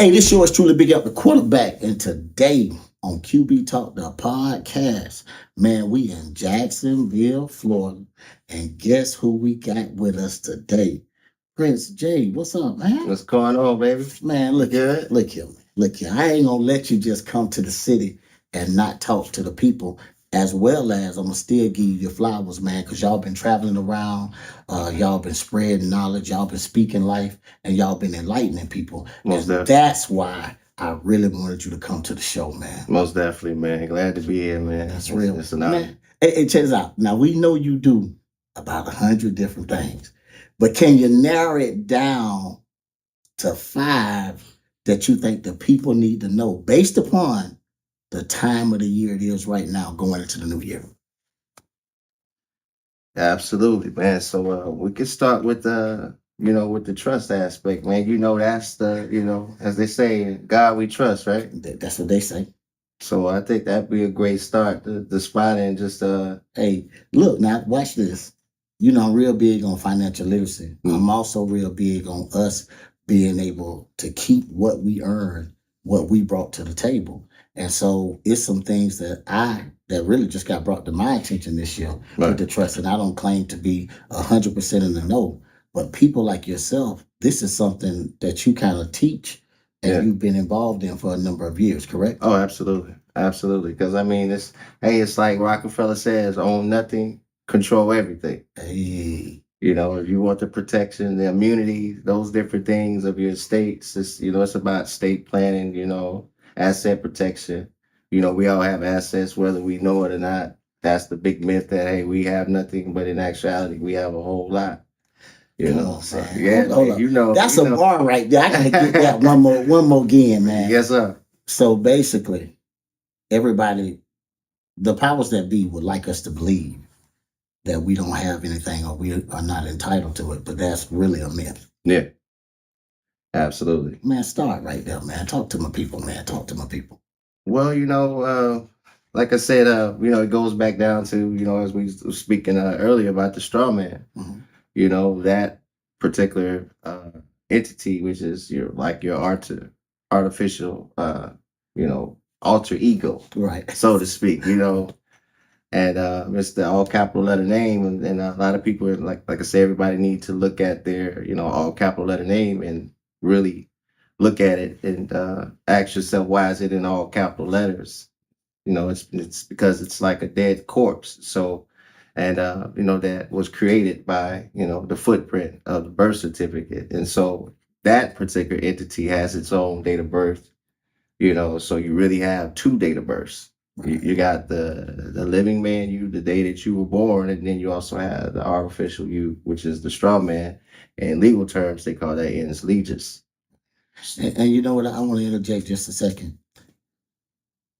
Hey, this show is truly big up the quarterback. And today on QB Talk, the podcast, man, we in Jacksonville, Florida. And guess who we got with us today? Prince J. What's up, man? What's going on, baby? Man, look Good. here. Look here. I ain't gonna let you just come to the city and not talk to the people. As well as I'm gonna still give you your flowers, man, because y'all been traveling around, y'all been spreading knowledge, y'all been speaking life, and y'all been enlightening people. Most And definitely. that's why I really wanted you to come to the show, man. Most definitely, man. Glad to be here, man. That's real. It's an honor. Man, hey, check this out. Now we know you do about 100 different things, but can you narrow it down to 5 that you think the people need to know based upon the time of the year it is right now going into the new year? Absolutely, man. So we can start with with the trust aspect, man. That's as they say, in God we trust, right? That's what they say. So I think that'd be a great start to spot and just Hey, look, now watch this. You know, I'm real big on financial literacy. I'm also real big on us being able to keep what we earned, what we brought to the table. And so it's some things that really just got brought to my attention this year with the trust. And I don't claim to be 100% in the know, but people like yourself, this is something that you kind of teach and you've been involved in for a number of years, correct? Oh, absolutely. Absolutely. Because I mean it's like Rockefeller says, own nothing, control everything. Hey. If you want the protection, the immunity, those different things of your estates, it's about estate planning, asset protection. We all have assets, whether we know it or not. That's the big myth that, hey, we have nothing, but in actuality, we have a whole lot. Come on, So, man. yeah, Hold up. That's a know. bar right there. I gotta get that one more again, man. Yes, sir. So basically, everybody, the powers that be would like us to believe that we don't have anything or we are not entitled to it, but that's really a myth. Yeah. Absolutely. Man, start right there, man. Talk to my people, man. Talk to my people. Well, like I said, it goes back down to, as we were speaking earlier about the straw man. Mm-hmm. That particular entity, which is your artificial, alter ego, Right. so to speak, and it's the all capital letter name, and a lot of people, like I said, everybody need to look at their, all capital letter name and really look at it and ask yourself, why is it in all capital letters? It's because it's like a dead corpse. So, and that was created by the footprint of the birth certificate, and so that particular entity has its own date of birth. So you really have 2 date of births. You got the living man, you, the day that you were born, and then you also have the artificial you, which is the straw man. In legal terms, they call that ens legis. And you know what? I want to interject just a second.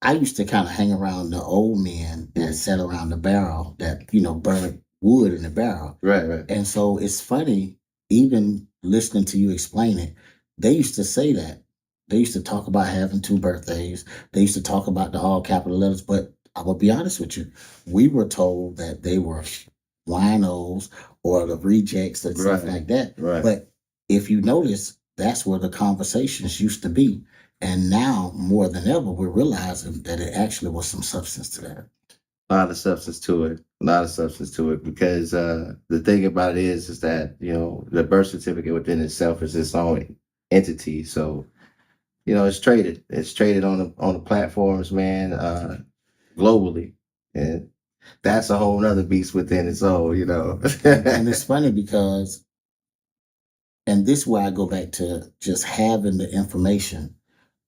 I used to kind of hang around the old men that sat around the barrel that, burned wood in the barrel. Right. And so it's funny, even listening to you explain it, they used to say that. They used to talk about having 2 birthdays. They used to talk about the all capital letters. But I will be honest with you, we were told that they were winos or the rejects and stuff like that. Right. But if you notice, that's where the conversations used to be. And now, more than ever, we're realizing that it actually was some substance to that. A lot of substance to it. Because the thing about it is that, the birth certificate within itself is its own entity. So, it's traded. It's traded on the platforms, man, globally. And that's a whole other beast within its own, And it's funny because, and this is where I go back to just having the information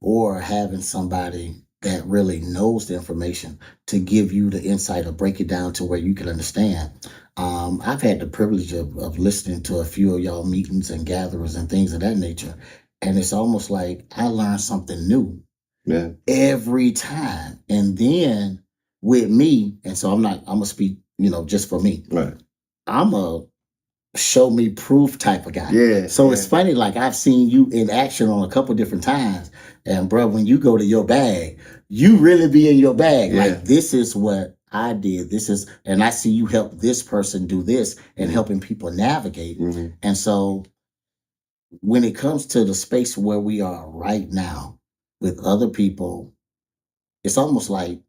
or having somebody that really knows the information to give you the insight or break it down to where you can understand. I've had the privilege of listening to a few of y'all meetings and gatherings and things of that nature. And it's almost like I learn something new every time. And then with me, and so I'm gonna speak, just for me. Right. I'm a show me proof type of guy. Yeah. So it's funny, like I've seen you in action on a couple different times. And bro, when you go to your bag, you really be in your bag. Yeah. Like, this is what I did. And I see you help this person do this and helping people navigate. Mm-hmm. And so when it comes to the space where we are right now with other people, it's almost like,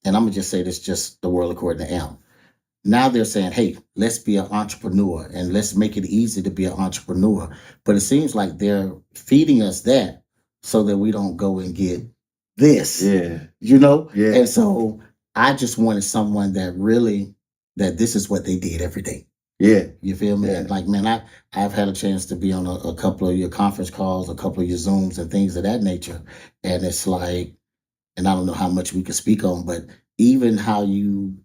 and I'm gonna just say this, just the world according to Am. Now they're saying, hey, let's be an entrepreneur and let's make it easy to be an entrepreneur. But it seems like they're feeding us that so that we don't go and get this, Yeah. Yeah. And so I just wanted someone that really, that this is what they did every day. Yeah. You feel me? Yeah. And like, man, I've had a chance to be on a couple of your conference calls, a couple of your Zooms and things of that nature. And it's like, and I don't know how much we can speak on, but even how you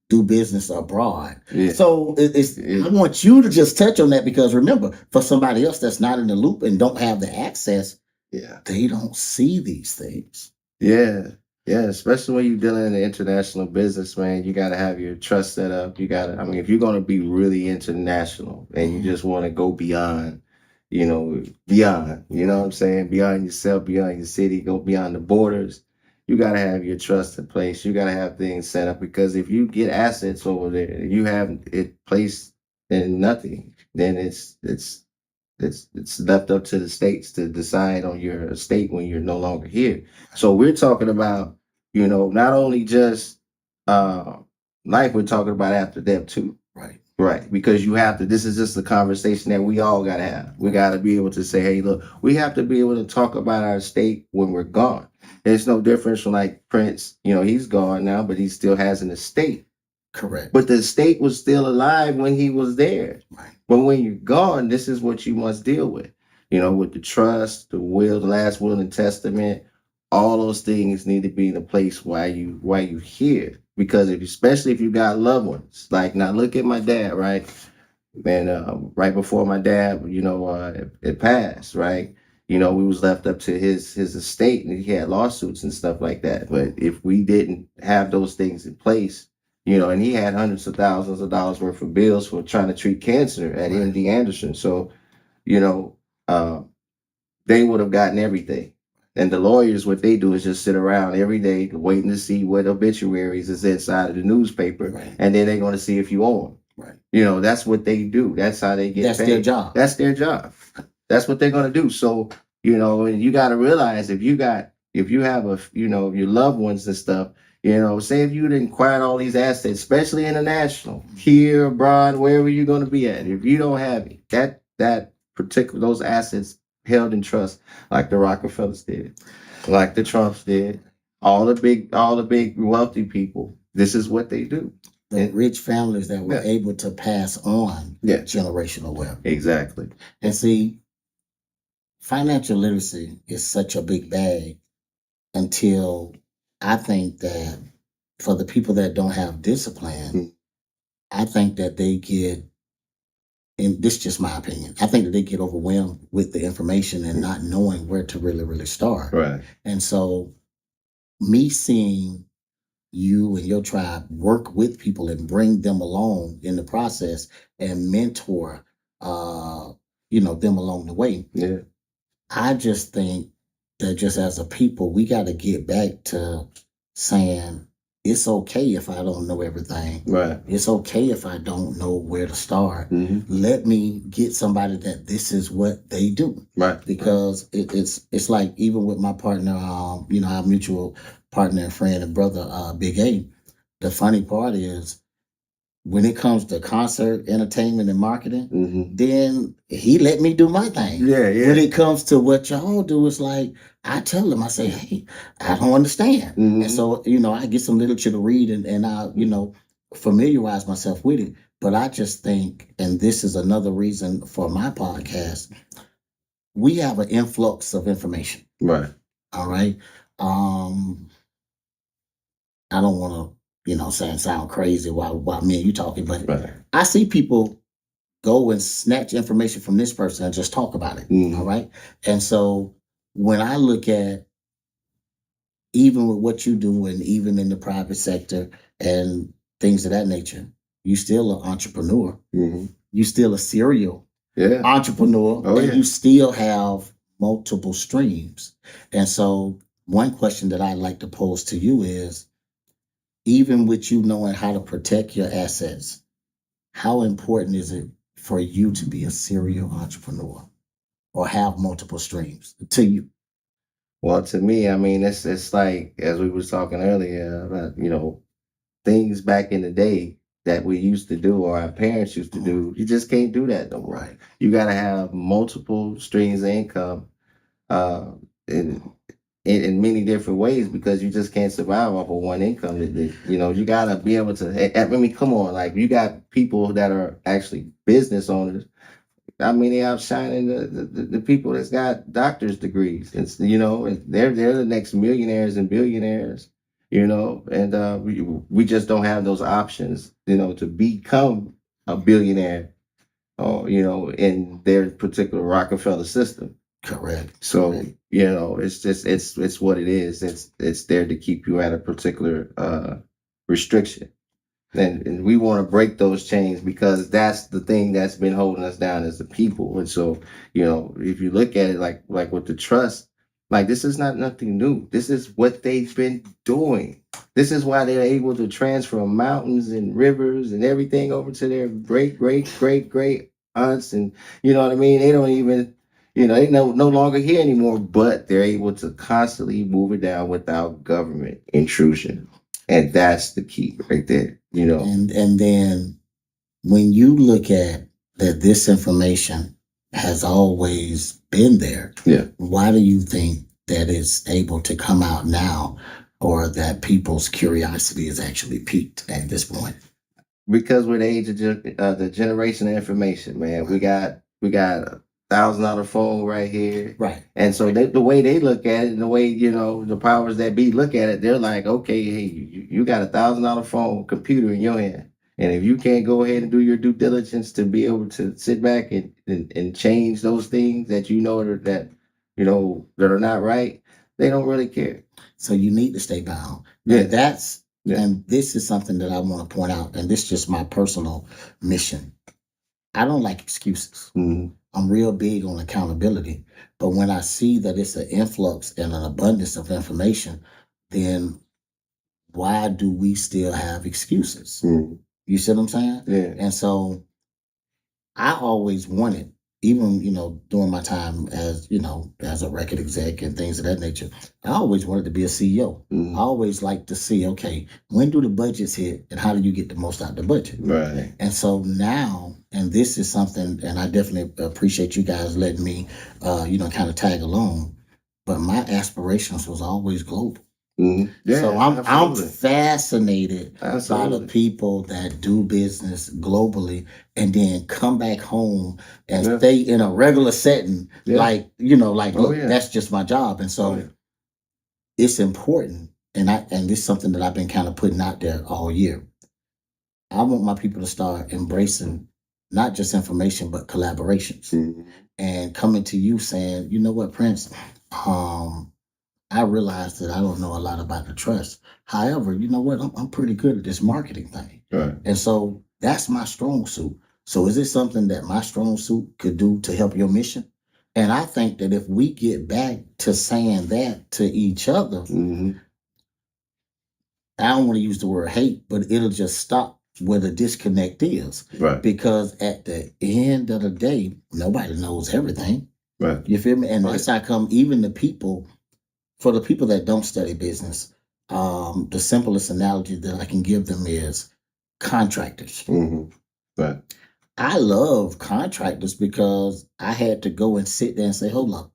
do business abroad. Yeah. So I want you to just touch on that, because remember, for somebody else that's not in the loop and don't have the access, they don't see these things. Yeah. Yeah, especially when you're dealing in the international business, man, you got to have your trust set up. You got to, I mean, if you're going to be really international and you just want to go beyond, you know what I'm saying? Beyond yourself, beyond your city, go beyond the borders. You got to have your trust in place. You got to have things set up, because if you get assets over there, you have it placed in nothing, then it's left up to the states to decide on your estate when you're no longer here. So we're talking about, not only just life, we're talking about after death too. Right. Because you have to, this is just a conversation that we all got to have. We got to be able to say, hey, look, we have to be able to talk about our estate when we're gone. There's no difference from like Prince, he's gone now, but he still has an estate. Correct. But the estate was still alive when he was there. Right. But when you're gone, this is what you must deal with. With the trust, the will, the last will and testament, all those things need to be in a place while you here. Because especially if you got loved ones. Like, now look at my dad, right? And right before my dad, it passed, right? We was left up to his estate, and he had lawsuits and stuff like that. But if we didn't have those things in place, and he had hundreds of thousands of dollars worth of bills for trying to treat cancer at MD Anderson. So, they would have gotten everything. And the lawyers, what they do is just sit around every day waiting to see what obituaries is inside of the newspaper. Right. And then they're going to see if you owe them. Right. That's what they do. That's how they get That's paid. their job. That's their job. That's what they're going to do. So, and you got to realize if you have your loved ones and stuff, say if you didn't acquire all these assets, especially international, here, abroad, wherever you're going to be at, if you don't have it, that particular, those assets held in trust, like the Rockefellers did, like the Trumps did, all the big wealthy people, this is what they do. The rich families that were able to pass on generational wealth. Exactly. And see, financial literacy is such a big bag until I think that for the people that don't have discipline, I think that they get, and this is just my opinion, I think that they get overwhelmed with the information and not knowing where to really, really start. Right. And so me seeing you and your tribe work with people and bring them along in the process and mentor, them along the way. Yeah. I just think that just as a people, we got to get back to saying it's okay if I don't know everything. Right. It's okay if I don't know where to start. Mm-hmm. Let me get somebody that this is what they do. Right. Because it's like, even with my partner, our mutual partner and friend and brother, Big A, the funny part is when it comes to concert, entertainment, and marketing, then he let me do my thing. Yeah. When it comes to what y'all do, it's like, I tell him, I say, hey, I don't understand. And so, I get some literature to read and I, familiarize myself with it. But I just think, and this is another reason for my podcast, we have an influx of information. Right. All right. I don't want to, sound crazy while me and you talking, but Right. I see people go and snatch information from this person and just talk about it. All right. And so when I look at, even with what you do and even in the private sector and things of that nature, you still an entrepreneur. You still a serial entrepreneur. Oh, and you still have multiple streams. And so one question that I'd like to pose to you is, even with you knowing how to protect your assets, how important is it for you to be a serial entrepreneur or have multiple streams to you? Well, to me, I mean, it's like as we was talking earlier about, things back in the day that we used to do or our parents used to do. You just can't do that no more. Right. You got to have multiple streams of income, uh, in, in many different ways because you just can't survive off of one income. You got to be able to. I mean, come on, like you got people that are actually business owners. I mean, they outshining the people that's got doctor's degrees. And they're the next millionaires and billionaires. And we just don't have those options. To become a billionaire, or in their particular Rockefeller system. Correct. So Correct. it's what it is. It's there to keep you at a particular restriction. And we want to break those chains because that's the thing that's been holding us down as the people. And so, if you look at it like with the trust, like this is not nothing new. This is what they've been doing. This is why they're able to transfer mountains and rivers and everything over to their great, great, great, great aunts. And you know what I mean? They don't even, they no longer here anymore, but they're able to constantly move it down without government intrusion. And that's the key right there, And then when you look at that, this information has always been there. Yeah. Why do you think that it's able to come out now, or that people's curiosity is actually peaked at this point? Because we're the age of the generation of information, man. We got $1,000 phone right here. Right. And so the way they look at it, and the way the powers that be look at it, they're like, okay, hey, you got $1,000 phone computer in your hand, and if you can't go ahead and do your due diligence to be able to sit back and change those things that that are not right, they don't really care. So you need to stay bound. Yeah. And this is something that I want to point out, and this is just my personal mission. I don't like excuses. Mhm. I'm real big on accountability. But when I see that it's an influx and an abundance of information, then why do we still have excuses? Mhm. You see what I'm saying? Yeah. And so I always wanted, even, during my time as, as a record exec and things of that nature, I always wanted to be a CEO. Mhm. I always like to see, okay, when do the budgets hit and how do you get the most out of the budget? Right. And so now, and this is something, and I definitely appreciate you guys letting me, kind of tag along, but my aspirations was always global. Mhm. Yeah, So I'm absolutely. fascinated by the Absolutely. people that do business globally and then come back home and Yeah. stay in a regular setting, Yeah. like Oh, look, yeah. that's just my job. And so Oh, yeah. it's important, and this is something that I've been kind of putting out there all year. I want my people to start embracing not just information but collaborations, Mhm. and coming to you saying, you know what, Prince, I realize that I don't know a lot about the trust. However, you know what? I'm pretty good at this marketing thing. Right. And so that's my strong suit. So is it something that my strong suit could do to help your mission? And I think that if we get back to saying that to each other, Mhm. I don't want to use the word hate, but it'll just stop where the disconnect is. Right. Because at the end of the day, nobody knows everything. Right. You feel me? And Right. that's how come even for the people that don't study business, the simplest analogy that I can give them is contractors. Mhm. Right. I love contractors because I had to go and sit there and say, hold up.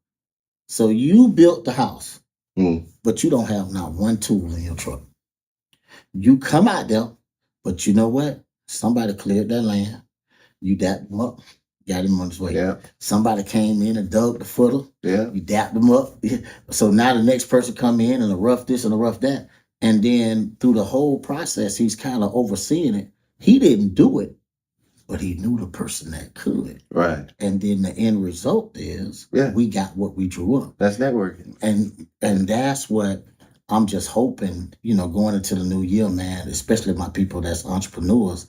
So you built the house, Mm. but you don't have not one tool in your truck. You come out there, but you know what? Somebody cleared that land. You dapped them up, got him on his way. Yeah. Somebody came in and dug the footer. Yeah. You dapped them up. So now the next person come in and a rough this and a rough that. And then through the whole process, he's kind of overseeing it. He didn't do it, but he knew the person that could. Right. And then the end result is we got what we drew up. That's networking. And that's what I'm just hoping, going into the new year, man, especially my people that's entrepreneurs,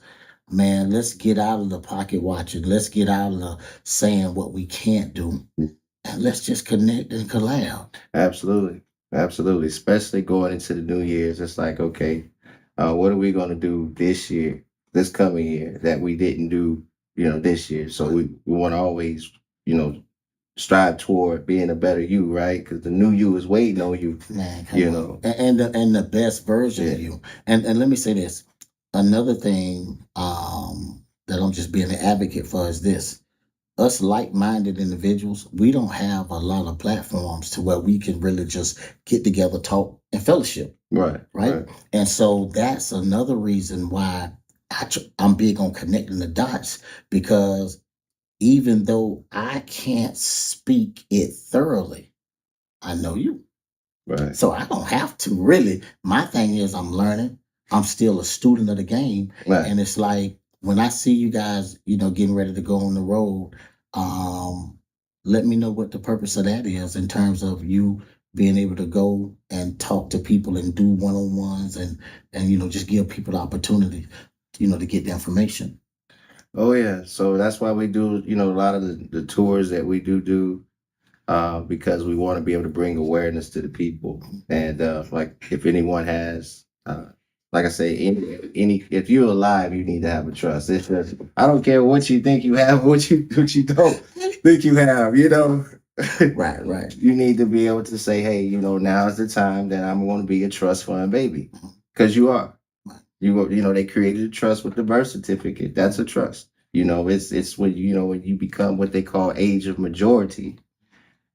man, let's get out of the pocket watching. Let's get out of the saying what we can't do. And let's just connect and collab. Absolutely. Absolutely. Especially going into the new year's. It's like, okay, what are we going to do this year, this coming year that we didn't do, this year. So we want to always, strive toward being a better you, right? Because the new you is waiting on you, Man, you come on. know. And the best version of Yeah. you. And let me say this. Another thing that I'm just being an advocate for is this. Us like-minded individuals, we don't have a lot of platforms to where we can really just get together, talk, and fellowship. Right. Right. And so that's another reason why I'm big on connecting the dots, because even though I can't speak it thoroughly, I know you. Right. So I don't have to really. My thing is I'm learning. I'm still a student of the game. Right. And it's like when I see you guys, getting ready to go on the road, let me know what the purpose of that is in terms of you being able to go and talk to people and do one-on-ones and just give people the opportunity, to get the information. Oh yeah. So that's why we do, a lot of the tours that we do, because we want to be able to bring awareness to the people. And like if anyone has, like I say, any if you're alive, you need to have a trust. It's just, I don't care what you think you have, what you don't think you have, Right. You need to be able to say, hey, now is the time that I'm going to be a trust fund baby, because you are. They created a trust with the birth certificate. That's a trust. It's when when you become what they call age of majority.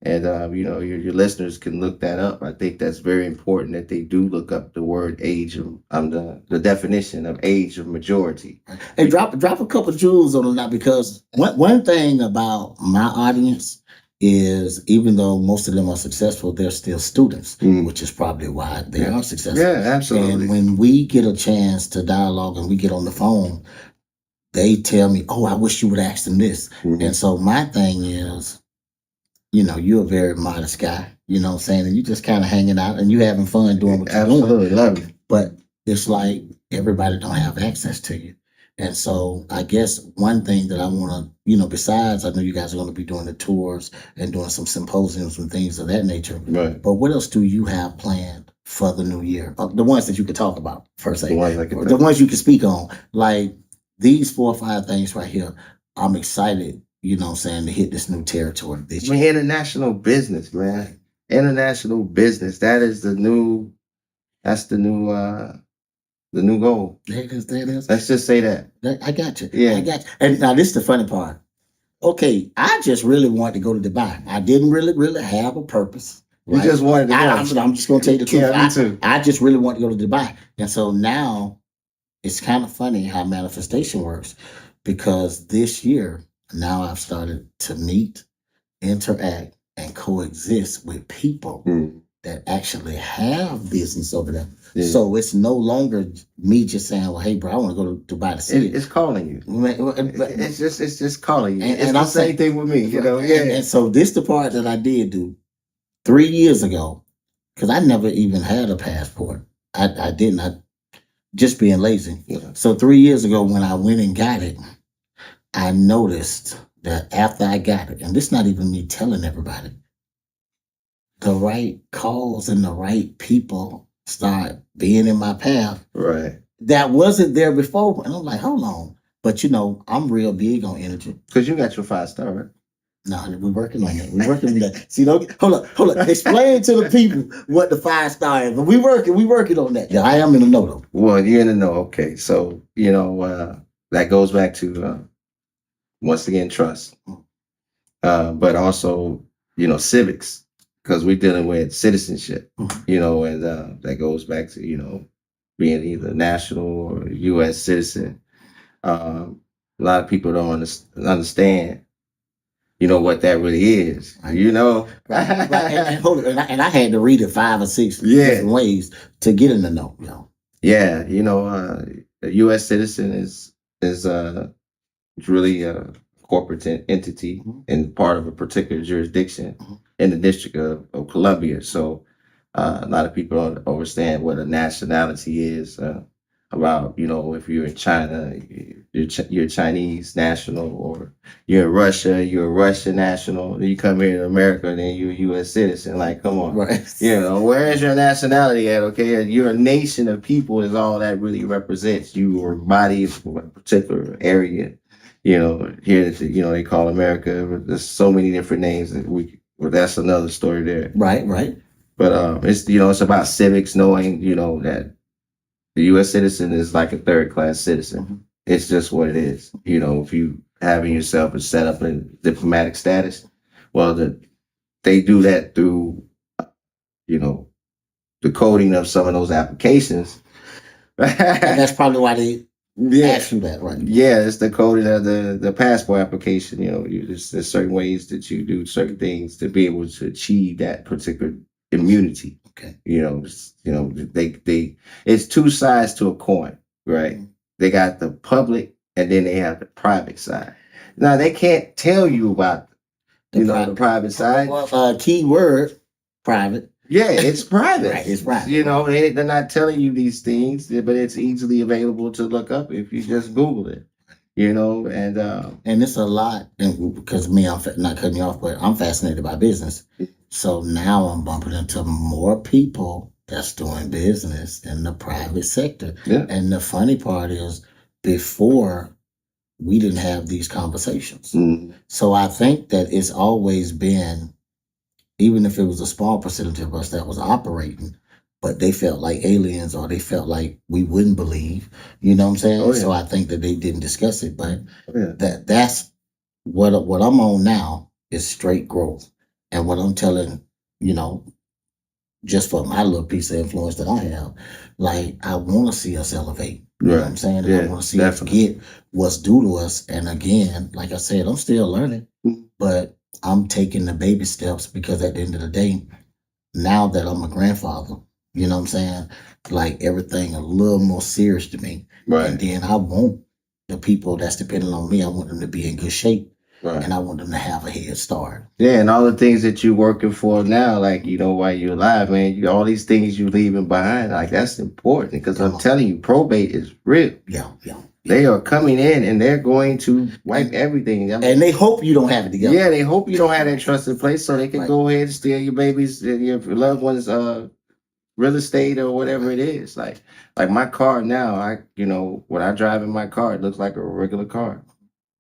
And your listeners can look that up. I think that's very important that they do look up the word age of the definition of age of majority. Hey, drop a couple of jewels on that, because one thing about my audience is, even though most of them are successful, they're still students, which is probably why they are successful. Yeah, absolutely. And when we get a chance to dialogue and we get on the phone, they tell me, "Oh, I wish you would ask them this." And so my thing is, you're a very modest guy, you know what I'm saying? And you just kind of hanging out and you having fun doing what you're doing. Absolutely, love it. But it's like everybody don't have access to you. And so I guess one thing that I want to, besides, I know you guys are going to be doing the tours and doing some symposiums and things of that nature. Right. But what else do you have planned for the new year? The ones that you could talk about, per se. The ones you can speak on. Like these 4 or 5 things right here, I'm excited, to hit this new territory this year. International business, man. International business. That's the new goal. There it is. Let's just say that. I got you. Yeah. I got you. And now this is the funny part. Okay, I just really wanted to go to Dubai. I didn't really have a purpose. Right? You just wanted to go. I'm just going to tell you the truth. Yeah, me too. I just really want to go to Dubai. And so now it's kind of funny how manifestation works, because this year, now I've started to meet, interact, and coexist with people that actually have business over there. Yeah. So it's no longer me just saying, "Well, hey, bro, I want to go to Dubai to see it." It's calling you. It's just calling you. It's and the same thing with me, Yeah. And so this the part that I did do 3 years ago, because I never even had a passport. I didn't. I just being lazy. Yeah. So 3 years ago, when I went and got it, I noticed that after I got it, and this is not even me telling everybody, the right calls and the right people start being in my path. Right. That wasn't there before. And I'm like, hold on. But I'm real big on energy. Because you got your 5-star, right? No, we're working on that. We're working on that. See, hold up. Explain to the people what the 5-star is. But we working on that. Yeah, I am in the know though. Well, you're in the know. Okay. So, that goes back to once again, trust. But also, civics. Because we're dealing with citizenship, and that goes back to, being either national or U.S. citizen. A lot of people don't understand, what that really is, And I had to read it 5 or 6 different ways to get in the know, Yeah, a U.S. citizen is really a corporate entity and part of a particular jurisdiction in the District of Columbia. So a lot of people don't understand what a nationality is. About if you're in China, you're a Chinese national, or you're in Russia, you're a Russian national. Then you come here to America, and then you're a U.S. citizen. Like, come on, right? Where is your nationality at? Okay, you're a nation of people is all that really represents. You or body from a particular area. here, they call America. But there's so many different names that well, that's another story there. Right, right. But it's about civics, knowing, that the U.S. citizen is like a third class citizen. Mm-hmm. It's just what it is. If you having yourself set up in diplomatic status, well, they do that through, the coding of some of those applications. And that's probably why they ask you that, right? Yeah, it's the coding of the passport application. There's certain ways that you do certain things to be able to achieve that particular immunity. Okay. They it's two sides to a coin, right? Mm-hmm. They got the public and then they have the private side. Now they can't tell you about the private side. Well, key word, private. Yeah, it's private. Right, it's private. They're not telling you these things, but it's easily available to look up if you just Google it. And it's a lot. And because me, I'm not cutting you off, but I'm fascinated by business. So now I'm bumping into more people that's doing business in the private sector. Yeah. And the funny part is, before we didn't have these conversations. Mm-hmm. So I think that it's always been, even if it was a small percentage of us that was operating, but they felt like aliens or they felt like we wouldn't believe, you know what I'm saying? Oh, yeah. So I think that they didn't discuss it, but that's what I'm on now is straight growth. And what I'm telling, just for my little piece of influence that I have, like, I want to see us elevate. You know what I'm saying? And I want to see us get what's due to us. And again, like I said, I'm still learning, but I'm taking the baby steps because at the end of the day, now that I'm a grandfather, you know what I'm saying? Like, everything a little more serious to me. Right. And then I want the people that's depending on me, I want them to be in good shape. Right. And I want them to have a head start. Yeah, and all the things that you're working for now, like, while you're alive, man, all these things you're leaving behind, like, that's important because I'm telling you, probate is real. Yeah. They are coming in and they're going to wipe everything. And they hope you don't have it together. Yeah, they hope you don't have that trust in place so they can go ahead and steal your babies and your loved ones' real estate or whatever it is. Like my car now, when I drive in my car, it looks like a regular car.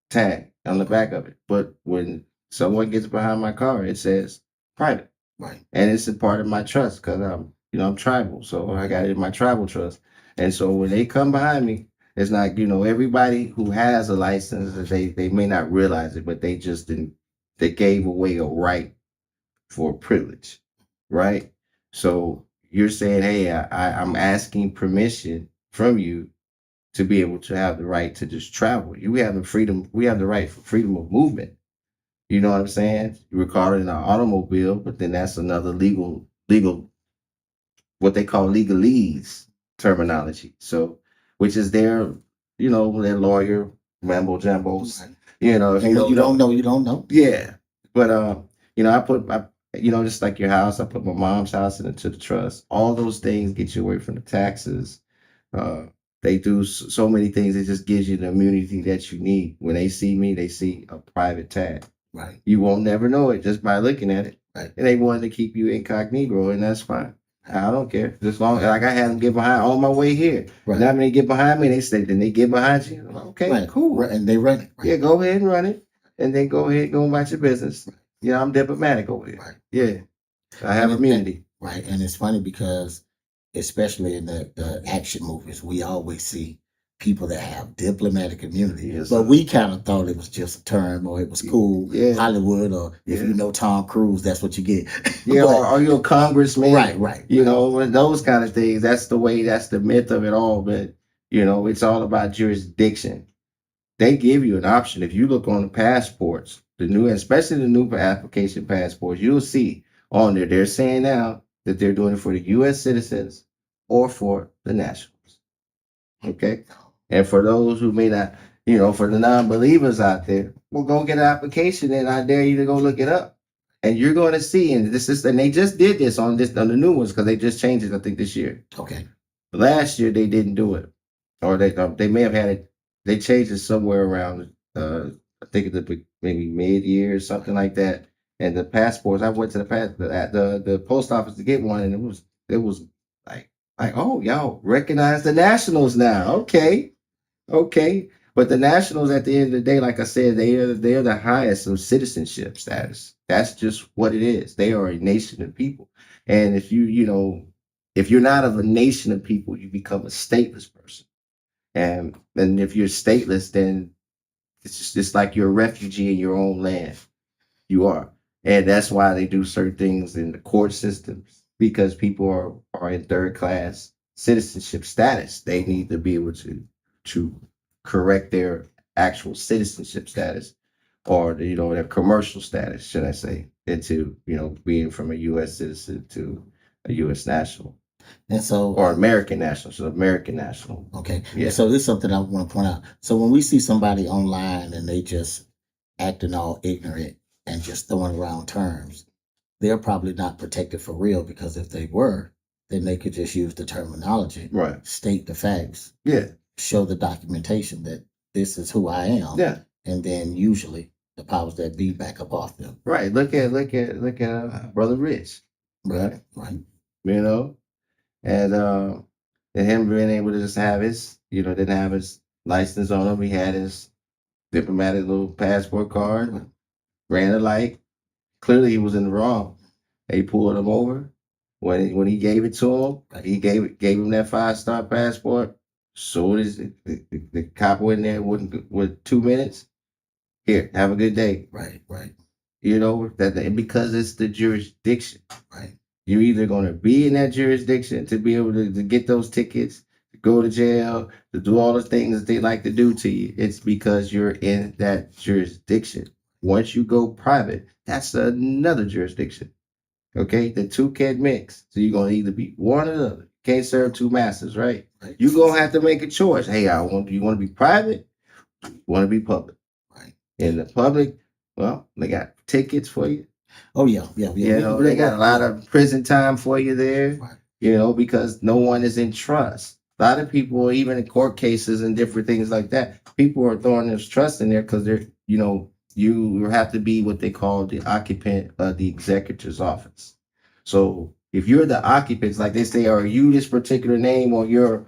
Tag on the back of it. But when someone gets behind my car, it says private. Right. And it's a part of my trust because I'm tribal. So I got it in my tribal trust. And so when they come behind me, it's not, everybody who has a license, they may not realize it, but they just didn't, they gave away a right for a privilege. Right. So you're saying, hey, I'm asking permission from you to be able to have the right to just travel. We have the right for freedom of movement. You know what I'm saying? You record it in an automobile, but then that's another legal, what they call legalese terminology. So, which is their lawyer rambo jambos. If you don't know, you don't know. Yeah. But, I put my, just like your house, I put my mom's house into the trust. All those things get you away from the taxes. They do so many things. It just gives you the immunity that you need. When they see me, they see a private tag. Right. You won't never know it just by looking at it. Right. And they wanted to keep you incognito, and that's fine. I don't care. As long like I had them get behind on my way here. Right. Now when they get behind me, they say, then they get behind you. Like, okay, cool. Right. And they run it. Right. Yeah, go ahead and run it. And then go ahead and go about your business. Right. I'm diplomatic over here. Right. Yeah. I have immunity. Right. And it's funny because especially in the action movies, we always see people that have diplomatic immunity. Yes, but we kind of thought it was just a term or it was cool. Yeah. Hollywood, or if you know Tom Cruise, that's what you get. Yeah, or you're a congressman. Right. Those kind of things. That's the myth of it all. But, it's all about jurisdiction. They give you an option. If you look on the passports, especially the new application passports, you'll see on there, they're saying now that they're doing it for the U.S. citizens or for the nationals. Okay? And for those who may not, for the non-believers out there, well, go get an application and I dare you to go look it up. And you're going to see, and they just did this on the new ones because they just changed it, I think, this year. Okay. Last year they didn't do it. Or they may have had it, they changed it somewhere around, I think maybe mid-year or something like that. And the passports, I went to the post office to get one, and it was like, oh, y'all recognize the nationals now. Okay. But the nationals, at the end of the day, like I said, they're the highest of citizenship status. That's just what it is. They are a nation of people. And if you're not of a nation of people, you become a stateless person. And if you're stateless, then it's like you're a refugee in your own land. You are. And that's why they do certain things in the court systems, because people are in third class citizenship status. They need to be able to correct their actual citizenship status, or their commercial status, should I say, into being from a U.S. citizen to a U.S. national. And so, or American national. So American national. Okay. Yeah. So this is something I want to point out. So when we see somebody online and they just acting all ignorant and just throwing around terms, they're probably not protected for real, because if they were, then they could just use the terminology, Right. state the facts, Yeah. show the documentation that this is who I am. Yeah. And then usually the powers that be back up off them. Right. Look at Brother Rich. Right. Right. And him being able to just have his, didn't have his license on him. He had his diplomatic little passport card, ran a light. Clearly he was in the wrong. They pulled him over. When he gave it to him, he gave him that 5-star passport. Soon as the cop went there with 2 minutes, here, have a good day. Right. Right. That because it's the jurisdiction. Right. You're either going to be in that jurisdiction to be able to get those tickets, to go to jail, to do all the things that they like to do to you. It's because you're in that jurisdiction. Once you go private, that's another jurisdiction. Okay? The two can't mix. So you're going to either be one or the other. Can't serve two masters, right? You're going to have to make a choice. Hey, do you want to be private? You want to be public? Right. In the public, well, they got tickets for you. Oh yeah. They got a lot of prison time for you there. Right. Because no one is in trust. A lot of people, even in court cases and different things like that, people are throwing this trust in there because they're, you have to be what they call the occupant of the executor's office. So if you're the occupants, like they say, are you this particular name, or your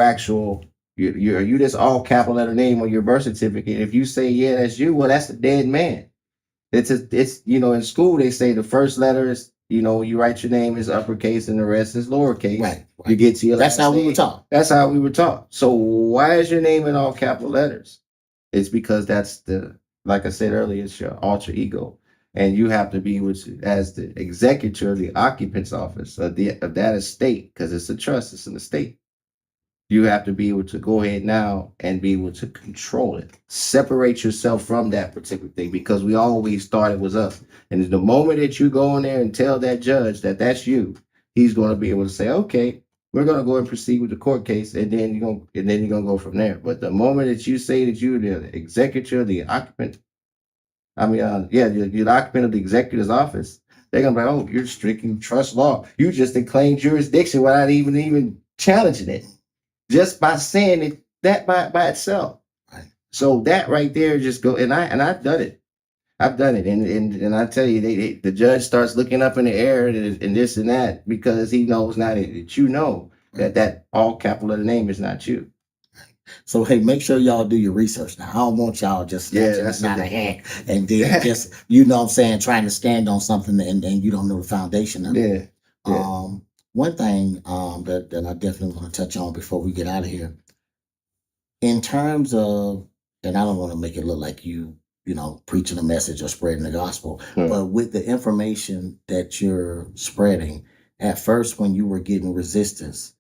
actual, you this all capital letter name on your birth certificate? If you say, yeah, that's you, well, that's a dead man. It's in school they say the first letter is, you write your name is uppercase and the rest is lowercase. Right. You get to your That's how we were taught. That's how we were taught. So why is your name in all capital letters? It's because that's like I said earlier, it's your alter ego. And you have to be as the executor of the occupant's office of that estate, because it's a trust, it's an estate. You have to be able to go ahead now and be able to control it. Separate yourself from that particular thing, because we always thought it was us. And the moment that you go in there and tell that judge that that's you, he's going to be able to say, okay, we're going to go and proceed with the court case, and then you're going to go from there. But the moment that you say that you're the executor, the occupant, you're the occupant of the executor's office, they're going to be like, oh, you're stricken trust law. You just claimed jurisdiction without even challenging it. Just by saying it, that by itself. Right. So that right there just go, and I've done it. I've done it. And I tell you, the judge starts looking up in the air and this and that, because he knows now that that all capital letter name is not you. So hey, make sure y'all do your research now. I don't want y'all just that's not a hack and then just what I'm saying, trying to stand on something and you don't know the foundation of it. Yeah. One thing that I definitely want to touch on before we get out of here, in terms of, and I don't want to make it look like you preaching a message or spreading the gospel, but with the information that you're spreading, at first when you were getting resistance,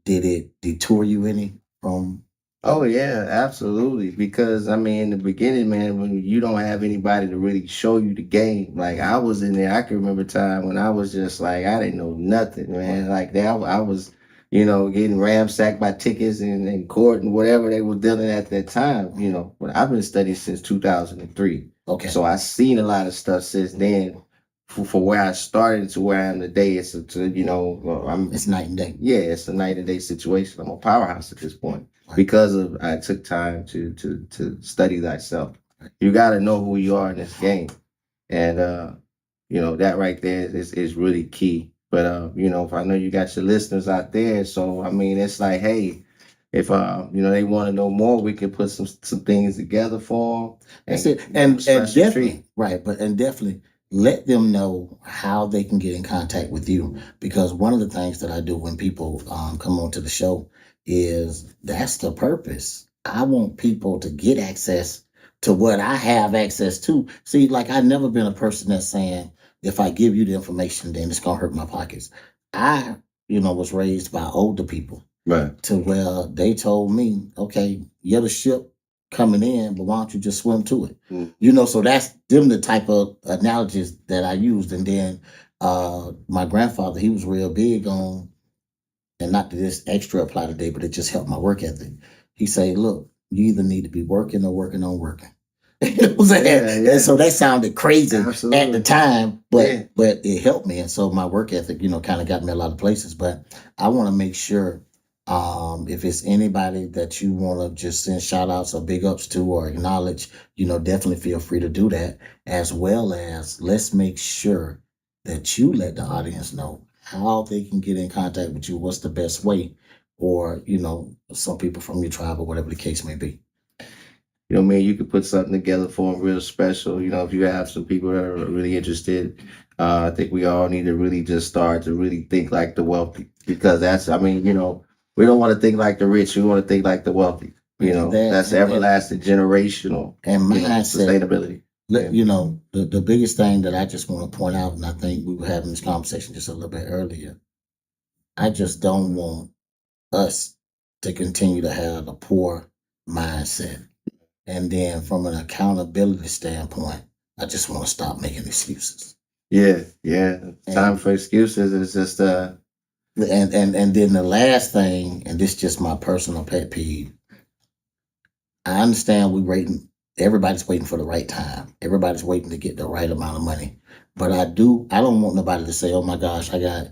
did it detour you any from? Oh yeah, absolutely. Because in the beginning, man, when you don't have anybody to really show you the game, like I was in there, I can remember a time when I was just like, I didn't know nothing, man. Like that, I was, getting ramsacked by tickets and court and whatever they were dealing at that time. But I've been studying since 2003. Okay. So I've seen a lot of stuff since then. For where I started to where I am today, it's it's night and day. Yeah, it's a night and day situation. I'm a powerhouse at this point. Because I took time to study thyself. You got to know who you are in this game, and that right there is really key. But if I know you got your listeners out there, so it's like, hey, if they want to know more, we can put some things together for them. That's it. And definitely, right, and definitely let them know how they can get in contact with you. Because one of the things that I do when people come onto the show is that's the purpose. I want people to get access to what I have access to. See, like I've never been a person that's saying, if I give you the information, then it's gonna hurt my pockets. I, was raised by older people. Right. To where they told me, okay, you're the ship coming in, but why don't you just swim to it? Mm. So that's them the type of analogies that I used. And then my grandfather, he was real big on, and not that this extra apply today, but it just helped my work ethic. He say, look, you either need to be working or working on working. You know what I'm saying? Yeah. And so that sounded crazy Absolutely. at the time, but it helped me. And so my work ethic, kind of got me a lot of places. But I want to make sure if it's anybody that you want to just send shout outs or big ups to or acknowledge, definitely feel free to do that. As well as let's make sure that you let the audience know how they can get in contact with you, what's the best way, or, some people from your tribe or whatever the case may be. You could put something together for them real special. If you have some people that are really interested, I think we all need to really just start to really think like the wealthy, because we don't want to think like the rich. We want to think like the wealthy. That's everlasting, generational, and mindset, sustainability. The biggest thing that I just want to point out, and I think we were having this conversation just a little bit earlier, I just don't want us to continue to have a poor mindset. And then from an accountability standpoint, I just want to stop making excuses. Yeah. Time for excuses is just and then the last thing, and this is just my personal pet peeve. I understand everybody's waiting for the right time. Everybody's waiting to get the right amount of money. But I don't want nobody to say, oh my gosh, I got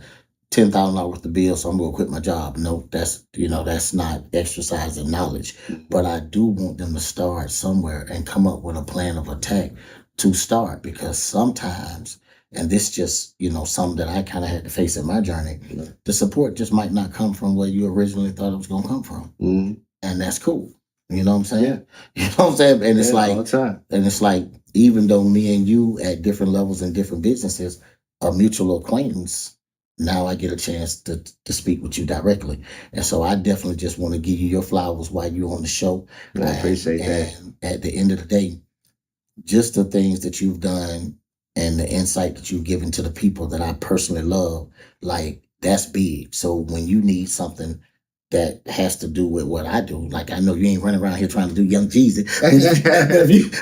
$10,000 worth of bills, so I'm gonna quit my job. No, that's not exercising knowledge. But I do want them to start somewhere and come up with a plan of attack to start, because sometimes, and this just, something that I kind of had to face in my journey, the support just might not come from where you originally thought it was gonna come from. And that's cool. You know what I'm saying? Yeah. You know what I'm saying? And it's all the time. And it's like, even though me and you at different levels in different businesses, a mutual acquaintance, now I get a chance to speak with you directly. And so I definitely just want to give you your flowers while you're on the show. I appreciate that. And at the end of the day, just the things that you've done and the insight that you've given to the people that I personally love, like that's big. So when you need something that has to do with what I do, like I know you ain't running around here trying to do Young Jeezy,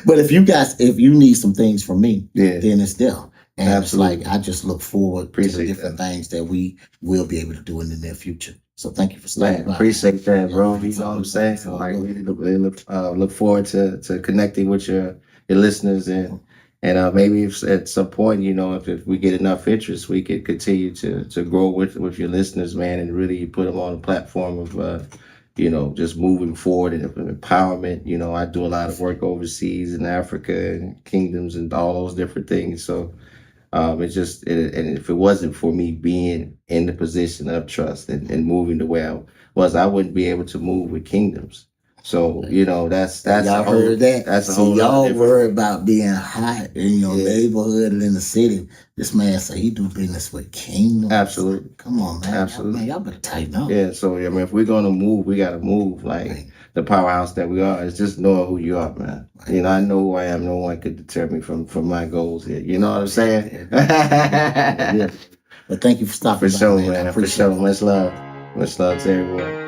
but if you need some things from me, then it's there. And Absolutely. It's like I just look forward to the different things that we will be able to do in the near future. So thank you for stopping by. Appreciate that, bro. You know what I'm saying? Like we look forward to connecting with your listeners, and maybe if at some point, if we get enough interest, we could continue to grow with your listeners, man, and really put them on a platform of just moving forward and empowerment. I do a lot of work overseas in Africa and kingdoms and all those different things. So and if it wasn't for me being in the position of trust and moving the way I was, I wouldn't be able to move with kingdoms. So that's y'all heard that. That's y'all worry about being hot in your neighborhood and in the city. This man say he do business with kingdoms. Absolutely. Come on, man. Absolutely. Man, y'all better tighten up. Yeah. So if we're gonna move, we gotta move like the powerhouse that we are. It's just knowing who you are, man. Right. I know who I am. No one could deter me from my goals here. You know what I'm saying? Yeah. But thank you for stopping by. For sure, man. For sure. Much love. Much love to everyone.